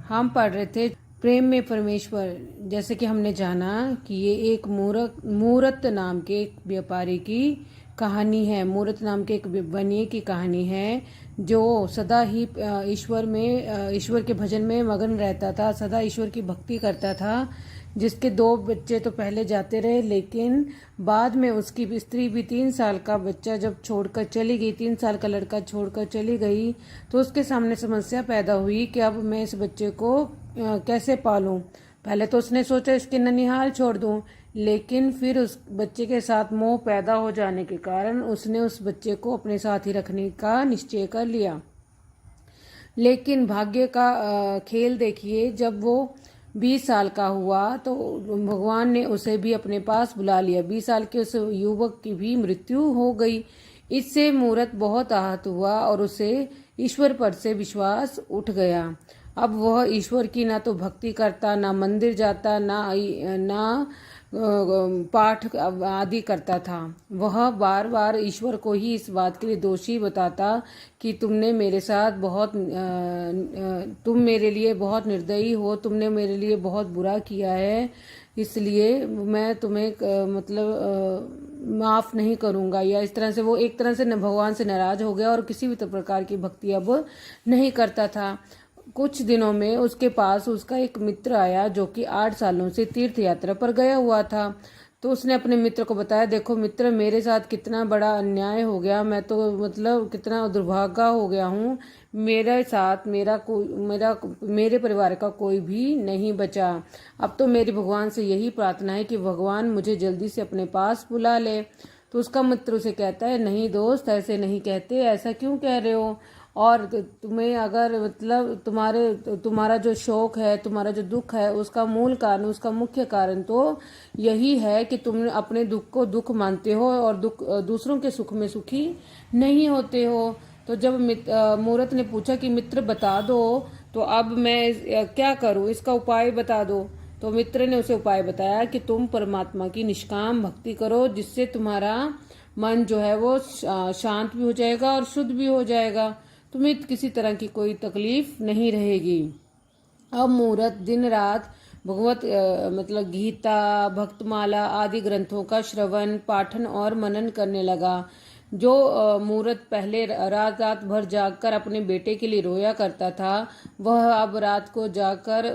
हम पढ़ रहे थे प्रेम में परमेश्वर। जैसे कि हमने जाना कि ये एक मूरत नाम के एक व्यापारी की कहानी है। मूरत नाम के एक बनिए की कहानी है जो सदा ही ईश्वर के भजन में मगन रहता था, सदा ईश्वर की भक्ति करता था। जिसके 2 बच्चे तो पहले जाते रहे, लेकिन बाद में उसकी स्त्री भी 3 साल का बच्चा जब छोड़कर चली गई, 3 साल का लड़का छोड़कर चली गई, तो उसके सामने समस्या पैदा हुई कि अब मैं इस बच्चे को कैसे पालूं। पहले तो उसने सोचा इसके ननिहाल छोड़ दूं, लेकिन फिर उस बच्चे के साथ मोह पैदा हो जाने के कारण उसने उस बच्चे को अपने साथ ही रखने का निश्चय कर लिया। लेकिन भाग्य का खेल देखिए, जब वो 20 साल का हुआ तो भगवान ने उसे भी अपने पास बुला लिया। 20 साल के उस युवक की भी मृत्यु हो गई। इससे मूरत बहुत आहत हुआ और उसे ईश्वर पर से विश्वास उठ गया। अब वह ईश्वर की ना तो भक्ति करता, ना मंदिर जाता, ना पाठ आदि करता था। वह बार बार ईश्वर को ही इस बात के लिए दोषी बताता कि तुमने मेरे साथ तुम मेरे लिए बहुत निर्दयी हो, तुमने मेरे लिए बहुत बुरा किया है, इसलिए मैं तुम्हें माफ नहीं करूंगा। या इस तरह से वो एक तरह से भगवान से नाराज हो गया और किसी भी प्रकार की भक्ति अब नहीं करता था। कुछ दिनों में उसके पास उसका एक मित्र आया जो कि 8 सालों से तीर्थ यात्रा पर गया हुआ था। तो उसने अपने मित्र को बताया, देखो मित्र, मेरे साथ कितना बड़ा अन्याय हो गया, मैं तो कितना दुर्भागा हो गया हूँ। मेरे साथ मेरे परिवार का कोई भी नहीं बचा। अब तो मेरी भगवान से यही प्रार्थना है कि भगवान मुझे जल्दी से अपने पास बुला ले। तो उसका मित्र उसे कहता है, नहीं दोस्त, ऐसे नहीं कहते, ऐसा क्यों कह रहे हो? और तुम्हें अगर तुम्हारा जो शोक है, तुम्हारा जो दुख है, उसका मूल कारण, उसका मुख्य कारण तो यही है कि तुम अपने दुख को दुख मानते हो और दूसरों के सुख में सुखी नहीं होते हो। तो जब मूरत ने पूछा कि मित्र बता दो, तो अब मैं क्या करूं, इसका उपाय बता दो। तो मित्र ने उसे उपाय बताया कि तुम परमात्मा की निष्काम भक्ति करो, जिससे तुम्हारा मन जो है वो शांत भी हो जाएगा और शुद्ध भी हो जाएगा। तुम्हें किसी तरह की कोई तकलीफ नहीं रहेगी। अब मूरत दिन रात भगवत गीता, भक्तमाला आदि ग्रंथों का श्रवण, पाठन और मनन करने लगा। जो मूरत पहले रात रात भर जागकर अपने बेटे के लिए रोया करता था, वह अब रात को जाकर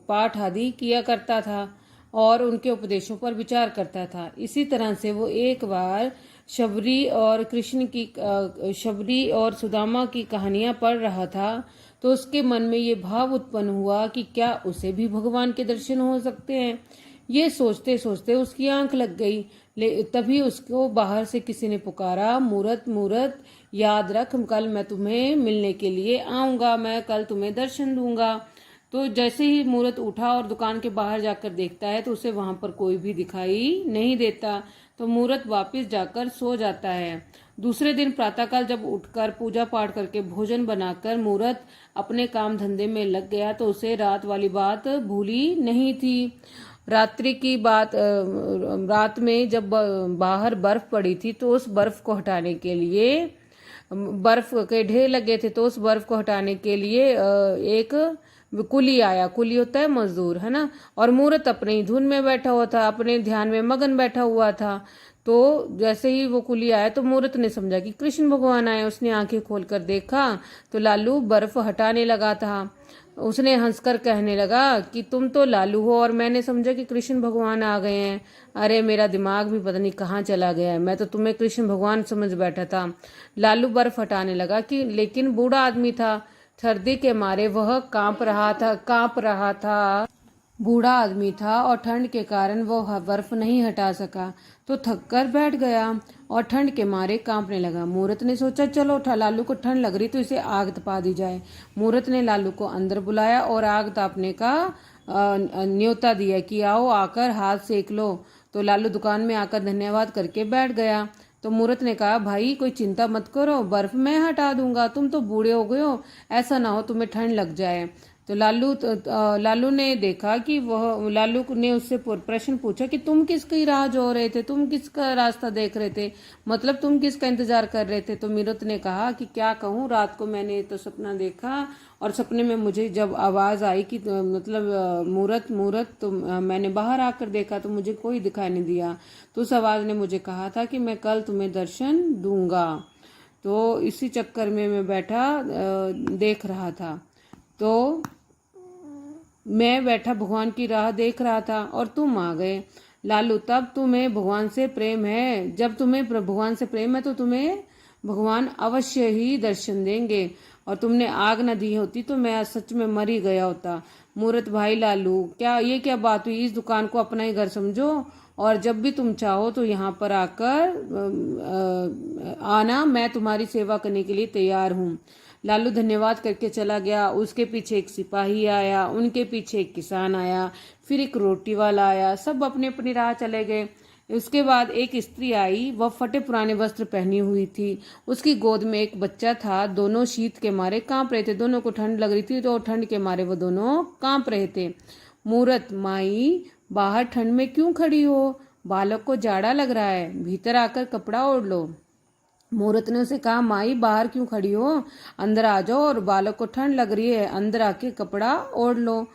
पाठ आदि किया करता था और उनके उपदेशों पर विचार करता था। इसी तरह से वो एक बार शबरी और सुदामा की कहानियां पढ़ रहा था, तो उसके मन में ये भाव उत्पन्न हुआ कि क्या उसे भी भगवान के दर्शन हो सकते हैं। ये सोचते सोचते उसकी आंख लग गई। तभी उसको बाहर से किसी ने पुकारा, मूरत मूरत, याद रख, कल मैं तुम्हें मिलने के लिए आऊंगा, मैं कल तुम्हें दर्शन दूंगा। तो जैसे ही मूरत उठा और दुकान के बाहर जाकर देखता है तो उसे वहां पर कोई भी दिखाई नहीं देता। तो मूरत वापस जाकर सो जाता है। दूसरे दिन प्रातःकाल जब उठकर पूजा पाठ करके भोजन बनाकर मूरत अपने काम धंधे में लग गया, तो उसे रात वाली बात भूली नहीं थी। रात्रि की बात, रात में जब बाहर बर्फ पड़ी थी, तो उस बर्फ को हटाने के लिए, बर्फ के ढेर लगे थे, तो उस बर्फ को हटाने के लिए एक कुली आया। कुली होता है मजदूर, है ना। और मूरत अपने ही धुन में बैठा हुआ था, अपने ध्यान में मगन बैठा हुआ था। तो जैसे ही वो कुली आया तो मूरत ने समझा कि कृष्ण भगवान आए। उसने आंखें खोलकर देखा तो लालू बर्फ हटाने लगा था। उसने हंसकर कहने लगा कि तुम तो लालू हो और मैंने समझा कि कृष्ण भगवान आ गए हैं। अरे मेरा दिमाग भी पता नहीं कहाँ चला गया है, मैं तो तुम्हें कृष्ण भगवान समझ बैठा था। लालू बर्फ हटाने लगा कि लेकिन बूढ़ा आदमी था। सर्दी के मारे वह कांप रहा था। बूढ़ा आदमी था और ठंड के कारण वह बर्फ नहीं हटा सका, तो थककर बैठ गया और ठंड के मारे कांपने लगा। मूरत ने सोचा, चलो लालू को ठंड लग रही तो इसे आग तपा दी जाए। मूरत ने लालू को अंदर बुलाया और आग तापने का न्योता दिया कि आओ आकर हाथ सेक लो। तो लालू दुकान में आकर धन्यवाद करके बैठ गया। तो मूरत ने कहा, भाई कोई चिंता मत करो, बर्फ मैं हटा दूंगा, तुम तो बूढ़े हो गए हो, ऐसा ना हो तुम्हें ठंड लग जाए। तो लालू ने देखा कि वह लालू ने उससे प्रश्न पूछा कि तुम किसकी राह जो रहे थे, तुम किसका रास्ता देख रहे थे, मतलब तुम किसका इंतजार कर रहे थे। तो मूरत ने कहा कि क्या कहूँ, रात को मैंने तो सपना देखा और सपने में मुझे जब आवाज आई कि मतलब मूरत मूरत, तो मैंने बाहर आकर देखा तो मुझे कोई दिखाई नहीं दिया। तो उस आवाज ने मुझे कहा था कि मैं कल तुम्हें दर्शन दूंगा। तो इसी चक्कर में मैं बैठा देख रहा था। तो मैं बैठा भगवान की राह देख रहा था और तुम आ गए। लालू, तब तुम्हें भगवान से प्रेम है। जब तुम्हें भगवान से प्रेम है तो तुम्हें भगवान अवश्य ही दर्शन देंगे। और तुमने आग न दी होती तो मैं सच में मर ही गया होता। मूरत भाई लालू, क्या बात हुई? इस दुकान को अपना ही घर समझो और जब भी तुम चाहो तो यहाँ पर आकर आना, मैं तुम्हारी सेवा करने के लिए तैयार हूँ। लालू धन्यवाद करके चला गया। उसके पीछे एक सिपाही आया, उनके पीछे एक किसान आया, फिर एक रोटी वाला आया। सब अपनी अपनी राह चले गए। उसके बाद एक स्त्री आई, वह फटे पुराने वस्त्र पहनी हुई थी। उसकी गोद में एक बच्चा था। दोनों शीत के मारे कांप रहे थे, दोनों को ठंड लग रही थी तो ठंड के मारे वो दोनों कांप रहे थे। मूरत, माई बाहर ठंड में क्यों खड़ी हो? बालक को जाड़ा लग रहा है, भीतर आकर कपड़ा ओढ़ लो। मूरत ने उसे कहा, माई बाहर क्यों खड़ी हो, अंदर आ जाओ, और बालक को ठंड लग रही है, अंदर आके कपड़ा ओढ़ लो।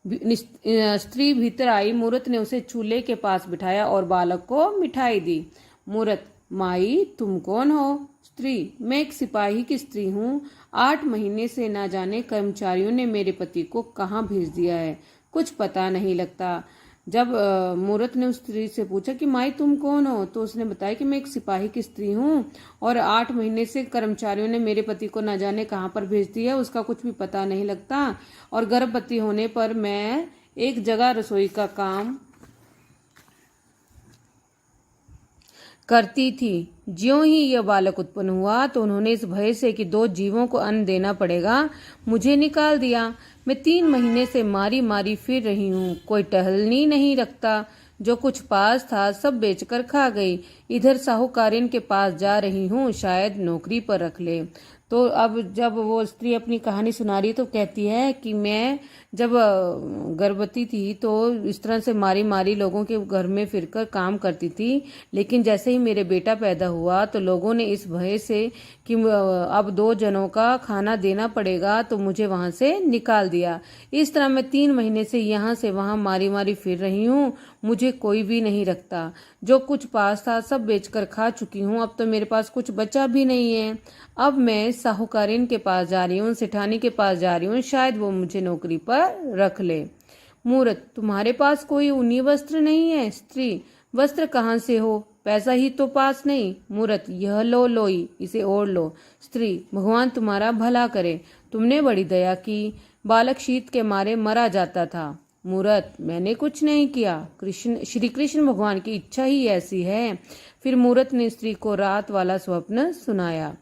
स्त्री भीतर आई। मूरत ने उसे चूल्हे के पास बिठाया और बालक को मिठाई दी। मूरत, माई तुम कौन हो? स्त्री, मैं एक सिपाही की स्त्री हूँ। 8 महीने से ना जाने कर्मचारियों ने मेरे पति को कहाँ भेज दिया है, कुछ पता नहीं लगता। जब मूरत ने उस स्त्री से पूछा कि माई तुम कौन हो, तो उसने बताया कि मैं एक सिपाही की स्त्री हूँ और 8 महीने से कर्मचारियों ने मेरे पति को न जाने कहाँ पर भेज दिया, उसका कुछ भी पता नहीं लगता। और गर्भवती होने पर मैं एक जगह रसोई का काम करती थी। ज्यों ही यह बालक उत्पन्न हुआ तो उन्होंने इस भय से कि 2 जीवों को अन्न देना पड़ेगा, मुझे निकाल दिया। मैं 3 महीने से मारी मारी फिर रही हूँ, कोई टहलनी नहीं रखता। जो कुछ पास था सब बेचकर खा गई। इधर साहूकारिन के पास जा रही हूँ, शायद नौकरी पर रख ले। तो अब जब वो स्त्री अपनी कहानी सुना रही है तो कहती है कि मैं जब गर्भवती थी तो इस तरह से मारी मारी लोगों के घर में फिरकर काम करती थी, लेकिन जैसे ही मेरे बेटा पैदा हुआ तो लोगों ने इस भय से कि अब 2 जनों का खाना देना पड़ेगा तो मुझे वहां से निकाल दिया। इस तरह मैं 3 महीने से यहाँ से वहां मारी मारी फिर रही हूँ, मुझे कोई भी नहीं रखता। जो कुछ पास था सब बेचकर खा चुकी हूँ, अब तो मेरे पास कुछ बचा भी नहीं है। अब मैं साहूकारिन के पास जा रही हूँ, सेठानी के पास जा रही हूँ, शायद वो मुझे नौकरी पर रख ले। मूरत, तुम्हारे पास कोई ऊनी वस्त्र नहीं है? स्त्री, वस्त्र कहाँ से हो, पैसा ही तो पास नहीं। मूरत, यह लो लोई, इसे ओढ़ लो। स्त्री, भगवान तुम्हारा भला करे, तुमने बड़ी दया की। बालक शीत के मारे मरा जाता था। मूरत, मैंने कुछ नहीं किया, श्री कृष्ण भगवान की इच्छा ही ऐसी है। फिर मूरत ने स्त्री को रात वाला स्वप्न सुनाया।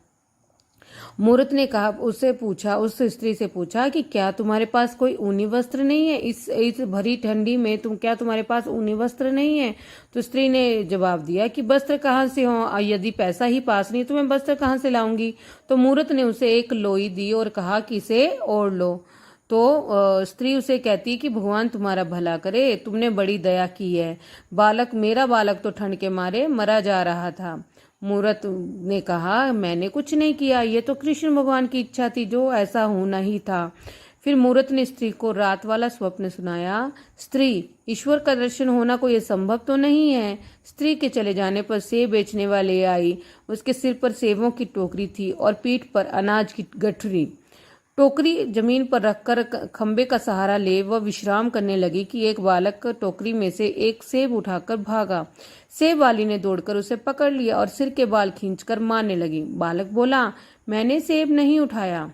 मूरत ने कहा उस स्त्री से पूछा कि क्या तुम्हारे पास कोई ऊनी वस्त्र नहीं है? इस भरी ठंडी में तुम्हारे पास ऊनी वस्त्र नहीं है? तो स्त्री ने जवाब दिया कि वस्त्र कहाँ से हो, यदि पैसा ही पास नहीं तो मैं वस्त्र कहाँ से लाऊंगी। तो मूरत ने उसे एक लोई दी और कहा कि इसे ओढ़ लो। तो स्त्री उसे कहती कि भगवान तुम्हारा भला करे, तुमने बड़ी दया की है। मेरा बालक तो ठंड के मारे मरा जा रहा था। मूरत ने कहा, मैंने कुछ नहीं किया, ये तो कृष्ण भगवान की इच्छा थी, जो ऐसा होना ही था। फिर मूरत ने स्त्री को रात वाला स्वप्न सुनाया। स्त्री, ईश्वर का दर्शन होना कोई असंभव तो नहीं है। स्त्री के चले जाने पर सेब बेचने वाले आई। उसके सिर पर सेबों की टोकरी थी और पीठ पर अनाज की गठरी। टोकरी जमीन पर रखकर खंबे का सहारा ले वह विश्राम करने लगी कि एक बालक टोकरी में से एक सेब उठाकर भागा। सेब वाली ने दौड़कर उसे पकड़ लिया और सिर के बाल खींचकर मारने लगी। बालक बोला, मैंने सेब नहीं उठाया।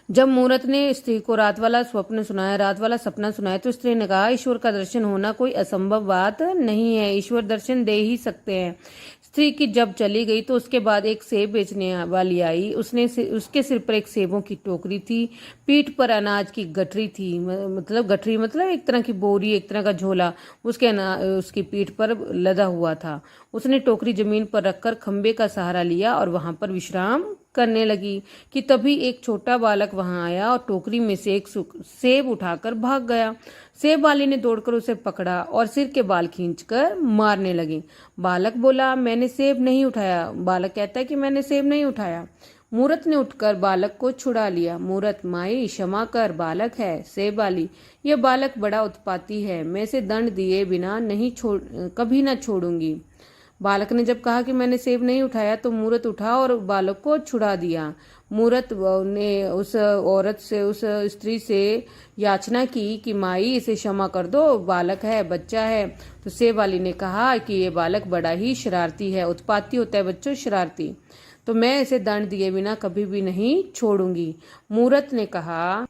जब मूरत ने स्त्री को रात वाला सपना सुनाया तो स्त्री ने कहा, ईश्वर का दर्शन होना कोई असंभव बात नहीं है, ईश्वर दर्शन दे ही सकते हैं। स्त्री की जब चली गई तो उसके बाद एक सेब बेचने वाली आई। उसके सिर पर एक सेबों की टोकरी थी, पीठ पर अनाज की गठरी थी, गठरी मतलब एक तरह की बोरी, एक तरह का झोला उसकी पीठ पर लदा हुआ था। उसने टोकरी जमीन पर रखकर खंबे का सहारा लिया और वहां पर विश्राम करने लगी कि तभी एक छोटा बालक वहां आया और टोकरी में से एक सेब उठाकर भाग गया। सेब वाली ने दौड़कर उसे पकड़ा और सिर के बाल खींचकर मारने लगी। बालक बोला, मैंने सेब नहीं उठाया। बालक कहता है कि मैंने सेब नहीं उठाया। मूरत ने उठकर बालक को छुड़ा लिया। मूरत, माई क्षमा कर, बालक है। सेब वाली, यह बालक बड़ा उत्पाती है, मैं इसे दंड दिए बिना कभी न छोड़ूंगी। बालक ने जब कहा कि मैंने सेब नहीं उठाया तो मूरत उठा और बालक को छुड़ा दिया। मूरत ने उस औरत से, उस स्त्री से याचना की कि माई इसे क्षमा कर दो, बालक है, बच्चा है। तो सेब वाली ने कहा कि ये बालक बड़ा ही शरारती है, उत्पाती होता है बच्चों, शरारती, तो मैं इसे दंड दिए बिना कभी भी नहीं छोड़ूंगी। मूरत ने कहा,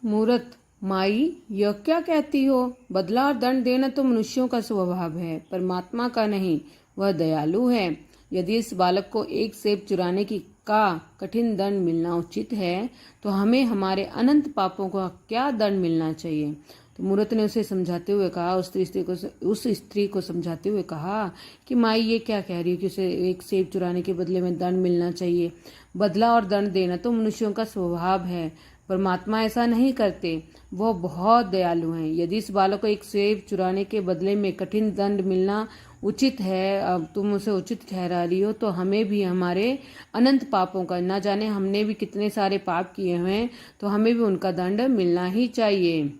मूरत, माई यह क्या कहती हो? बदला और दंड देना तो मनुष्यों का स्वभाव है, परमात्मा का नहीं, वह दयालु है। यदि इस बालक को एक सेब चुराने का कठिन दंड मिलना उचित है तो हमें हमारे अनंत पापों का क्या दंड मिलना चाहिए? तो मूरत ने उसे समझाते हुए कहा, उस स्त्री को समझाते हुए कहा कि माई ये क्या कह रही है कि उसे एक सेब चुराने के बदले में दंड मिलना चाहिए। बदला और दंड देना तो मनुष्यों का स्वभाव है, परमात्मा ऐसा नहीं करते, वह बहुत दयालु हैं। यदि इस बालक को एक सेब चुराने के बदले में कठिन दंड मिलना उचित है, अब तुम उसे उचित ठहरा रही हो, तो हमें भी हमारे अनंत पापों का, ना जाने हमने भी कितने सारे पाप किए हैं, तो हमें भी उनका दंड मिलना ही चाहिए।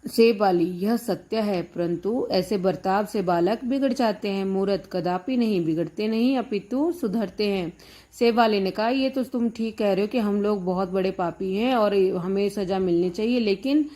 सेब वाली, यह सत्य है, परंतु ऐसे बर्ताव से बालक बिगड़ जाते हैं। मूरत, कदापि नहीं, बिगड़ते नहीं अपितु सुधरते हैं। सेब वाले ने कहा, ये तो तुम ठीक कह रहे हो कि हम लोग बहुत बड़े पापी हैं और हमें सजा मिलनी चाहिए, लेकिन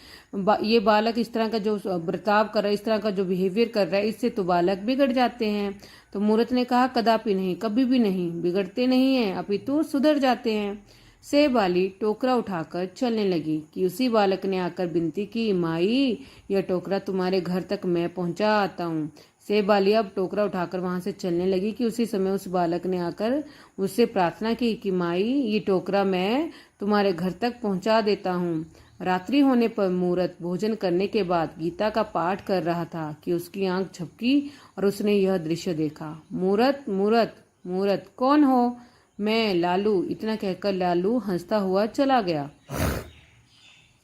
ये बालक इस तरह का जो बर्ताव कर रहा है, इस तरह का जो बिहेवियर कर रहा है, इससे तो बालक बिगड़ जाते हैं। तो मूरत ने कहा, कदापि नहीं, कभी भी नहीं, बिगड़ते नहीं हैं अपितु सुधर जाते हैं। सेब वाली टोकरा उठाकर चलने लगी कि उसी बालक ने आकर विनती की, माई यह टोकरा तुम्हारे घर तक मैं पहुंचा आता हूँ। सेब वाली अब टोकरा उठाकर वहां से चलने लगी कि उसी समय उस बालक ने आकर उससे प्रार्थना की कि माई ये टोकरा मैं तुम्हारे घर तक पहुंचा देता हूँ। रात्रि होने पर मूरत भोजन करने के बाद गीता का पाठ कर रहा था कि उसकी आंख झपकी और उसने यह दृश्य देखा। मूरत, मूरत, मूरत, कौन हो? मैं लालू। इतना कहकर लालू हंसता हुआ चला गया।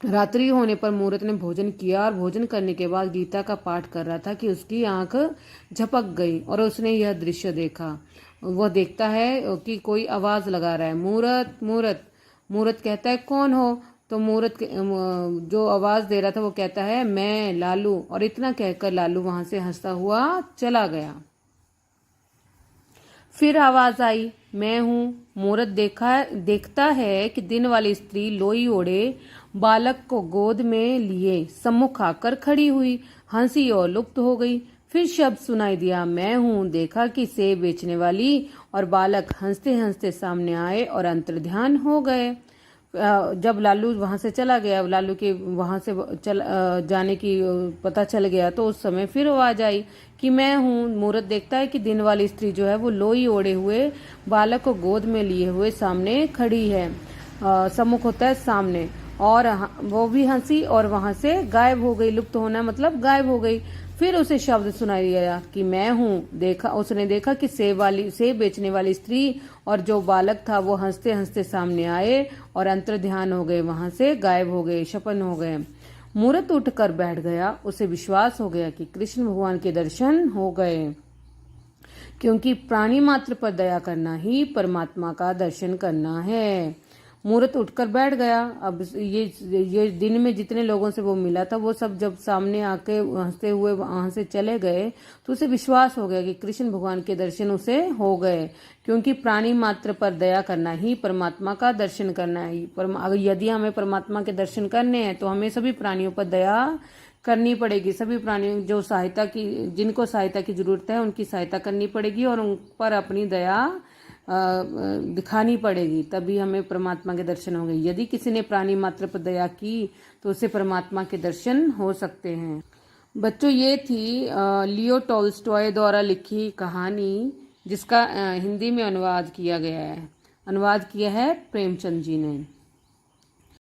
रात्रि होने पर मूरत ने भोजन किया और भोजन करने के बाद गीता का पाठ कर रहा था कि उसकी आंख झपक गई और उसने यह दृश्य देखा। वह देखता है कि कोई आवाज लगा रहा है, मूरत, मूरत। मूरत कहता है, कौन हो? तो मूरत जो आवाज दे रहा था वो कहता है, मैं लालू। और इतना कहकर लालू वहां से हंसता हुआ चला गया। फिर आवाज आई, मैं हूँ। मूरत देखता है कि दिन वाली स्त्री लोई ओढ़े बालक को गोद में लिए सम्मुख आकर खड़ी हुई, हंसी और लुप्त हो गई। फिर शब्द सुनाई दिया, मैं हूँ। देखा कि सेब बेचने वाली और बालक हंसते हंसते सामने आए और अंतर्ध्यान हो गए। जब लालू वहां से चला गया, लालू के वहां से जाने की पता चल गया, तो उस समय फिर आवाज आई कि मैं हूँ। मूरत देखता है कि दिन वाली स्त्री जो है वो लोई ओढ़े हुए बालक को गोद में लिए हुए सामने खड़ी है, सम्मुख होता है सामने, और वो भी हंसी और वहां से गायब हो गई। लुप्त होना मतलब गायब हो गई। फिर उसे शब्द सुनाई दिया कि मैं हूँ। उसने देखा कि सेब बेचने वाली स्त्री और जो बालक था वो हंसते हंसते सामने आए और अंतर्ध्यान हो गए, वहां से गायब हो गए, शपन हो गए। मूरत उठकर बैठ गया। उसे विश्वास हो गया कि कृष्ण भगवान के दर्शन हो गए, क्योंकि प्राणी मात्र पर दया करना ही परमात्मा का दर्शन करना है। मूरत उठकर बैठ गया। अब ये दिन में जितने लोगों से वो मिला था वो सब जब सामने आके हंसते हुए वहां से चले गए तो उसे विश्वास हो गया कि कृष्ण भगवान के दर्शन उसे हो गए, क्योंकि प्राणी मात्र पर दया करना ही परमात्मा का दर्शन करना है। अगर यदि हमें परमात्मा के दर्शन करने हैं तो हमें सभी प्राणियों पर दया करनी पड़ेगी। सभी प्राणियों जो जिनको सहायता की जरूरत है उनकी सहायता करनी पड़ेगी और उन पर अपनी दया दिखानी पड़ेगी, तभी हमें परमात्मा के दर्शन होंगे। यदि किसी ने प्राणी मात्र पर दया की तो उसे परमात्मा के दर्शन हो सकते हैं। बच्चों, ये थी लियो टॉल्स्टॉय द्वारा लिखी कहानी, जिसका हिंदी में अनुवाद किया गया है। अनुवाद किया है प्रेमचंद जी ने।